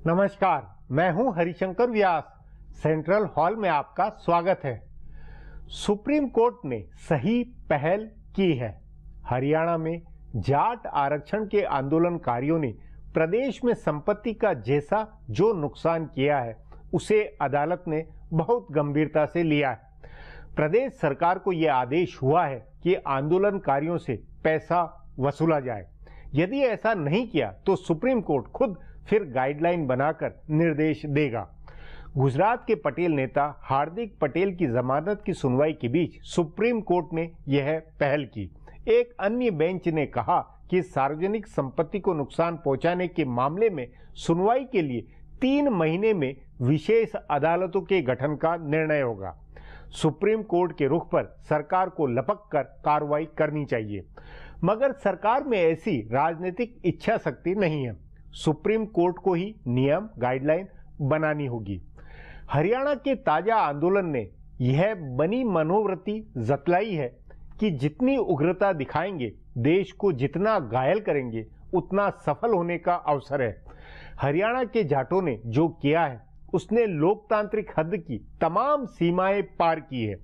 नमस्कार, मैं हूं हरिशंकर व्यास। सेंट्रल हॉल में आपका स्वागत है। सुप्रीम कोर्ट ने सही पहल की है। हरियाणा में जाट आरक्षण के आंदोलनकारियों ने प्रदेश में संपत्ति का जैसा जो नुकसान किया है उसे अदालत ने बहुत गंभीरता से लिया है। प्रदेश सरकार को यह आदेश हुआ है कि आंदोलनकारियों से पैसा वसूला जाए। यदि ऐसा नहीं किया तो सुप्रीम कोर्ट खुद फिर गाइडलाइन बनाकर निर्देश देगा। गुजरात के पटेल नेता हार्दिक पटेल की जमानत की सुनवाई के बीच सुप्रीम कोर्ट ने यह पहल की। एक अन्य बेंच ने कहा कि सार्वजनिक संपत्ति को नुकसान पहुंचाने के मामले में सुनवाई के लिए 3 महीने में विशेष अदालतों के गठन का निर्णय होगा। सुप्रीम कोर्ट के रुख पर सरकार को लपक कर कार्रवाई करनी चाहिए, मगर सरकार में ऐसी राजनीतिक इच्छा शक्ति नहीं है। सुप्रीम कोर्ट को ही नियम गाइडलाइन बनानी होगी। हरियाणा के ताजा आंदोलन ने यह बनी मनोवृत्ति जतलाई है कि जितनी उग्रता दिखाएंगे, देश को जितना घायल करेंगे, उतना सफल होने का अवसर है। हरियाणा के जाटों ने जो किया है उसने लोकतांत्रिक हद की तमाम सीमाएं पार की है।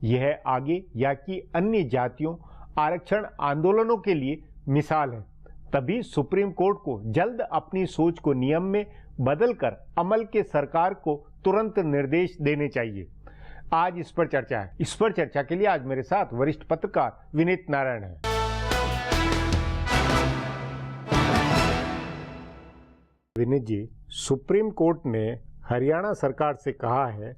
यह आगे या कि अन्य जातियों आरक्षण आंदोलनों के लिए मिसाल है। तभी सुप्रीम कोर्ट को जल्द अपनी सोच को नियम में बदलकर अमल के सरकार को तुरंत निर्देश देने चाहिए। आज इस पर चर्चा है। इस पर चर्चा के लिए आज मेरे साथ वरिष्ठ पत्रकार विनीत नारायण हैं। विनीत जी, सुप्रीम कोर्ट ने हरियाणा सरकार से कहा है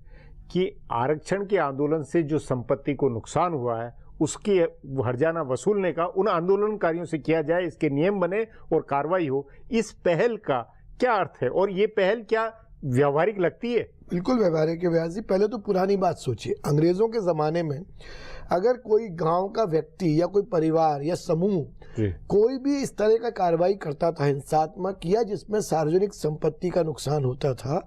कि आरक्षण के आंदोलन से जो संपत्ति को नुकसान हुआ है उसकी हर्जाना वसूलने का उन आंदोलनकारियों से किया जाए, इसके नियम बने और कार्रवाई हो। इस पहल का क्या अर्थ है और ये पहल क्या व्यवहारिक लगती है? बिल्कुल व्यवहारिक है व्यास जी। पहले तो पुरानी बात सोचिए, अंग्रेजों के जमाने में अगर कोई गांव का व्यक्ति या कोई परिवार या समूह कोई भी इस तरह का कार्रवाई करता था हिंसात्मक या जिसमें सार्वजनिक संपत्ति का नुकसान होता था,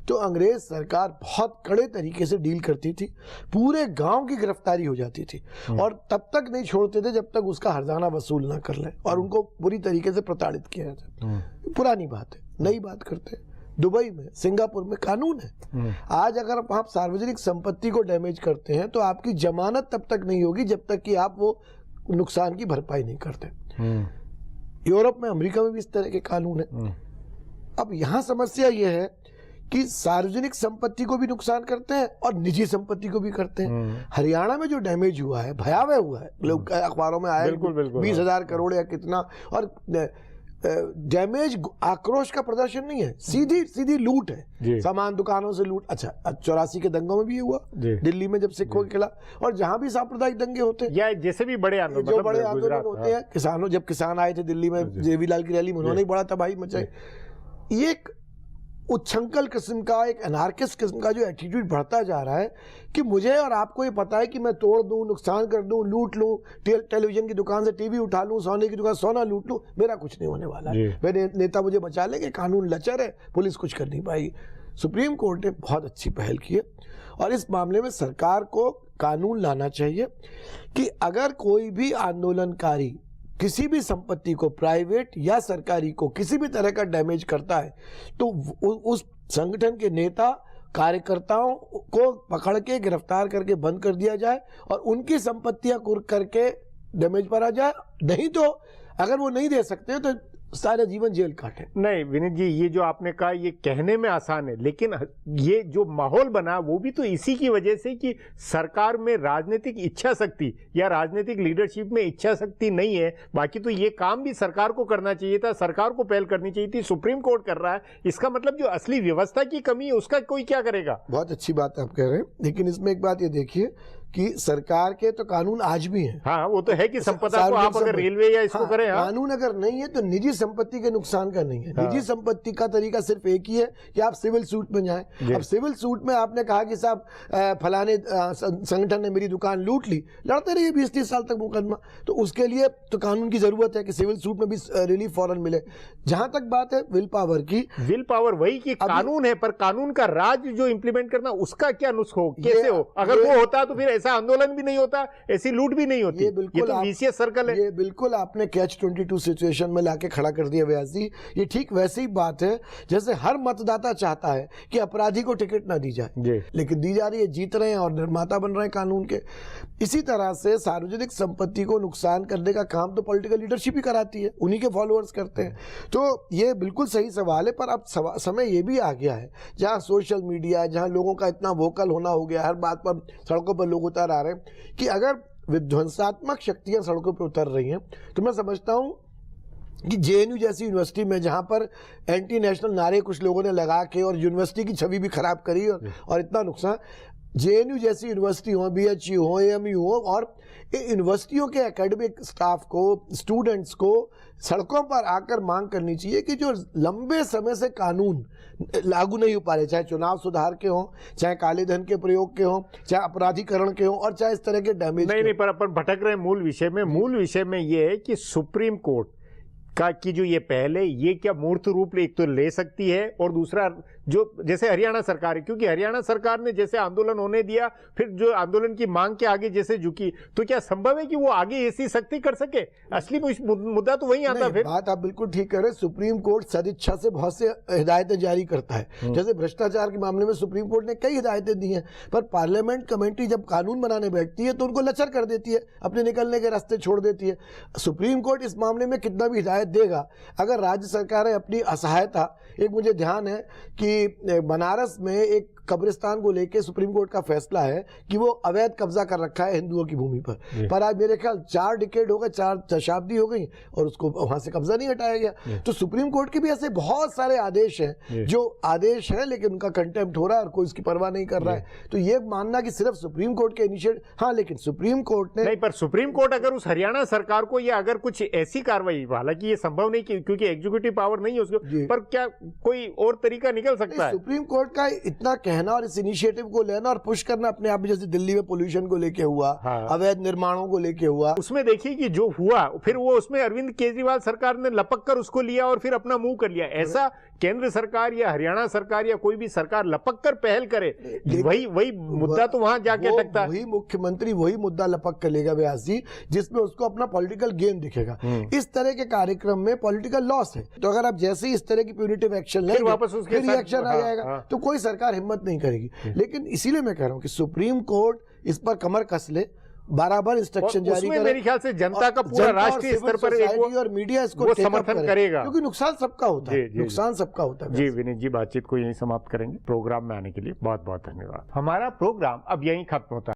तो अंग्रेज सरकार बहुत कड़े तरीके से डील करती थी। पूरे गांव की गिरफ्तारी हो जाती थी और तब तक नहीं छोड़ते थे जब तक उसका हर्जाना वसूल ना कर ले और उनको बुरी तरीके से प्रताड़ित किया जाता। पुरानी बात है, नई बात करते हैं। दुबई में, सिंगापुर में कानून है। आज अगर आप सार्वजनिक संपत्ति को डैमेज करते हैं तो आपकी जमानत तब तक नहीं होगी जब तक कि आप वो नुकसान की भरपाई नहीं करते। यूरोप में, अमेरिका में भी इस तरह के कानून है। अब यहाँ समस्या ये है कि सार्वजनिक संपत्ति को भी नुकसान करते हैं और निजी संपत्ति को भी करते हैं। हरियाणा में जो डैमेज हुआ है भयावह हुआ है। लोग अखबारों में आए 20,000 करोड़ या कितना, और डैमेज आक्रोश का प्रदर्शन नहीं है, सीधी लूट है, सामान दुकानों से लूट। अच्छा, 84 के दंगों में भी हुआ, दिल्ली में जब सिखों के खिलाफ, और जहां भी सांप्रदायिक दंगे होते हैं या जैसे भी बड़े आंदोलन, जो बड़े आंदोलन होते हैं, किसानों, जब किसान आए थे दिल्ली में जेवीलाल की रैली में, उन्होंने बड़ा तबाही मचाई। ये एक उच्छृंखल किस्म का, एक अनार्किस्ट किस्म का जो एटीट्यूड बढ़ता जा रहा है कि मुझे और आपको ये पता है कि मैं तोड़ दूं, नुकसान कर दूं, लूट लूं, टेलीविजन की दुकान से टीवी उठा लूं, सोने की दुकान सोना लूट लूं, मेरा कुछ नहीं होने वाला है। मेरे नेता मुझे बचा लेंगे, कानून लचर है, पुलिस कुछ कर नहीं पाएगी। सुप्रीम कोर्ट ने बहुत अच्छी पहल की है और इस मामले में सरकार को कानून लाना चाहिए कि अगर कोई भी आंदोलनकारी किसी भी संपत्ति को, प्राइवेट या सरकारी को, किसी भी तरह का डैमेज करता है तो उस संगठन के नेता कार्यकर्ताओं को पकड़ के गिरफ्तार करके बंद कर दिया जाए और उनकी संपत्तियां कुर्क करके डैमेज पर आ जाए। नहीं तो अगर वो नहीं दे सकते तो सारा जीवन जेल काटे। नहीं विनीत जी, ये जो आपने कहा ये कहने में आसान है, लेकिन ये जो माहौल बना वो भी तो इसी की वजह से कि सरकार में राजनीतिक इच्छा शक्ति या राजनीतिक लीडरशिप में इच्छा शक्ति नहीं है। बाकी तो ये काम भी सरकार को करना चाहिए था, सरकार को पहल करनी चाहिए थी। सुप्रीम कोर्ट कर रहा है, इसका मतलब जो असली व्यवस्था की कमी है उसका कोई क्या करेगा? बहुत अच्छी बात आप कह रहे हैं, लेकिन इसमें एक बात ये देखिए कि सरकार के तो कानून आज भी हैं। हाँ, वो तो है कि संपदा को आप अगर रेलवे या इसको करें, कानून अगर नहीं है तो निजी संपत्ति के नुकसान का नहीं है। निजी संपत्ति का तरीका सिर्फ एक ही है कि आप सिविल सूट में जाएं। अब सिविल सूट में आपने कहा कि साहब फलाने संगठन ने मेरी दुकान लूट ली, लड़ते रहिए 20-30 साल तक मुकदमा। तो उसके लिए तो कानून की जरूरत है कि सिविल सूट में भी रिलीफ फौरन मिले। जहां तक बात है विल पावर की, विल पावर वही कि कानून है, पर कानून का राज जो इंप्लीमेंट करना उसका क्या नुस्खा हो, कैसे हो? अगर वो होता तो फिर ऐसा आंदोलन भी नहीं होता, ऐसी लूट भी नहीं होती। ये तो विशियस सर्कल है। ये बिल्कुल आपने कैच 22 सिचुएशन में लाके खड़ा कर दिया व्यास जी। ये ठीक वैसी ही बात है जैसे हर मतदाता चाहता है कि अपराधी को टिकट ना दी जाए, लेकिन दी जा रही है, जीत रहे हैं और निर्माता बन रहे हैं कानून के। इसी तरह से सार्वजनिक संपत्ति को नुकसान करने का काम तो पॉलिटिकल लीडरशिप ही कराती है, उन्हीं के फॉलोअर्स करते हैं। तो ये बिल्कुल सही सवाल है, पर अब समय ये भी आ गया है जहां सोशल मीडिया, जहां लोगों का इतना वोकल होना हो गया, हर बात पर सड़कों पर लोग उतर आ रहे हैं कि अगर विध्वंसात्मक शक्तियां सड़कों पर उतर रही हैं तो मैं समझता हूं कि जेएनयू जैसी यूनिवर्सिटी में जहां पर एंटी नेशनल नारे कुछ लोगों ने लगा के और यूनिवर्सिटी की छवि भी खराब करी और इतना नुकसान, जेएनयू जैसी यूनिवर्सिटी हो, बीएचयू हो, एएमयू हो, और यूनिवर्सिटियों के एकेडमिक स्टाफ को, स्टूडेंट्स को सड़कों पर आकर मांग करनी चाहिए कि जो लंबे समय से कानून लागू नहीं हो पा रहे, चाहे चुनाव सुधार के हों, चाहे काले धन के प्रयोग के हों, चाहे अपराधीकरण के हों, और चाहे इस तरह के डैमेज नहीं, पर अपन भटक रहे हैं मूल विषय में। मूल विषय में ये है कि सुप्रीम कोर्ट का की जो ये पहले ये क्या मूर्त रूप एक तो ले सकती है, और दूसरा जो जैसे हरियाणा सरकार है, क्योंकि हरियाणा सरकार ने जैसे आंदोलन होने दिया, फिर जो आंदोलन की मांग के आगे जैसे झुकी, तो क्या संभव है कि वो आगे ऐसी सख्ती कर सके? असली मुद्दा तो वही आता। फिर बात आप बिल्कुल ठीक कह रहे हैं। सुप्रीम कोर्ट सदिच्छा से बहुत से हिदायतें जारी करता है, जैसे भ्रष्टाचार के मामले में सुप्रीम कोर्ट ने कई हिदायतें दी हैं, पर पार्लियामेंट कमेटी जब कानून बनाने बैठती है तो उनको लचर कर देती है, अपने निकलने के रास्ते छोड़ देती है। सुप्रीम कोर्ट इस मामले में कितना भी हिदायत देगा, अगर राज्य सरकारें अपनी असहायता, एक मुझे ध्यान है कि बनारस में एक कब्रिस्तान को लेके सुप्रीम कोर्ट का फैसला है कि वो अवैध कब्जा कर रखा है हिंदुओं की भूमि पर आज मेरे ख्याल 4 डिकेड हो गए, 4 दशाब्दी हो गई, और उसको वहां से कब्जा नहीं हटाया गया। तो सुप्रीम कोर्ट के भी ऐसे बहुत सारे आदेश हैं जो आदेश है लेकिन उनका कंटेम्प्ट हो रहा है और कोई उसकी परवाह नहीं कर रहा है। तो ये मानना कि सिर्फ सुप्रीम कोर्ट के इनिशिएटिव, हाँ, लेकिन सुप्रीम कोर्ट ने नहीं, पर सुप्रीम कोर्ट अगर उस हरियाणा सरकार को या अगर कुछ ऐसी कार्रवाई, हालांकि ये संभव नहीं क्योंकि एग्जीक्यूटिव पावर नहीं है उसको, पर क्या कोई और तरीका निकल सकता है? सुप्रीम कोर्ट का इतना कहना और इस इनिशिएटिव को लेना और पुश करना अपने आप में, जैसे दिल्ली में पोल्यूशन को लेके हुआ, अवैध निर्माणों को लेके हुआ, उसमें देखिए कि जो हुआ फिर वो उसमें अरविंद केजरीवाल सरकार ने लपक कर उसको लिया और फिर अपना मुंह कर लिया। ऐसा केंद्र सरकार या हरियाणा सरकार या कोई भी सरकार लपक कर पहल करे, वही मुद्दा तो वहां जाके अटकता है। वही मुख्यमंत्री वही मुद्दा लपक कर लेगा व्यास जी, जिसमें उसको अपना पॉलिटिकल गेम दिखेगा। इस तरह के कार्यक्रम में पॉलिटिकल लॉस है, तो अगर आप जैसे ही इस तरह की प्यूनिटिव एक्शन लेंगे वापस उसके फिर रिएक्शन आ जाएगा, तो कोई सरकार हिम्मत नहीं करेगी। लेकिन इसीलिए मैं कह रहा हूं कि सुप्रीम कोर्ट इस पर कमर कस ले, बराबर इंस्ट्रक्शन जारी करे। मेरे ख्याल से जनता का पूरा राष्ट्रीय स्तर पर और मीडिया इसको समर्थन करेगा, क्योंकि नुकसान सबका होता है। नुकसान सबका होता है। जी विनीत जी, बातचीत को यहीं समाप्त करेंगे। प्रोग्राम में आने के लिए बहुत बहुत धन्यवाद। हमारा प्रोग्राम अब यहीं खत्म होता है।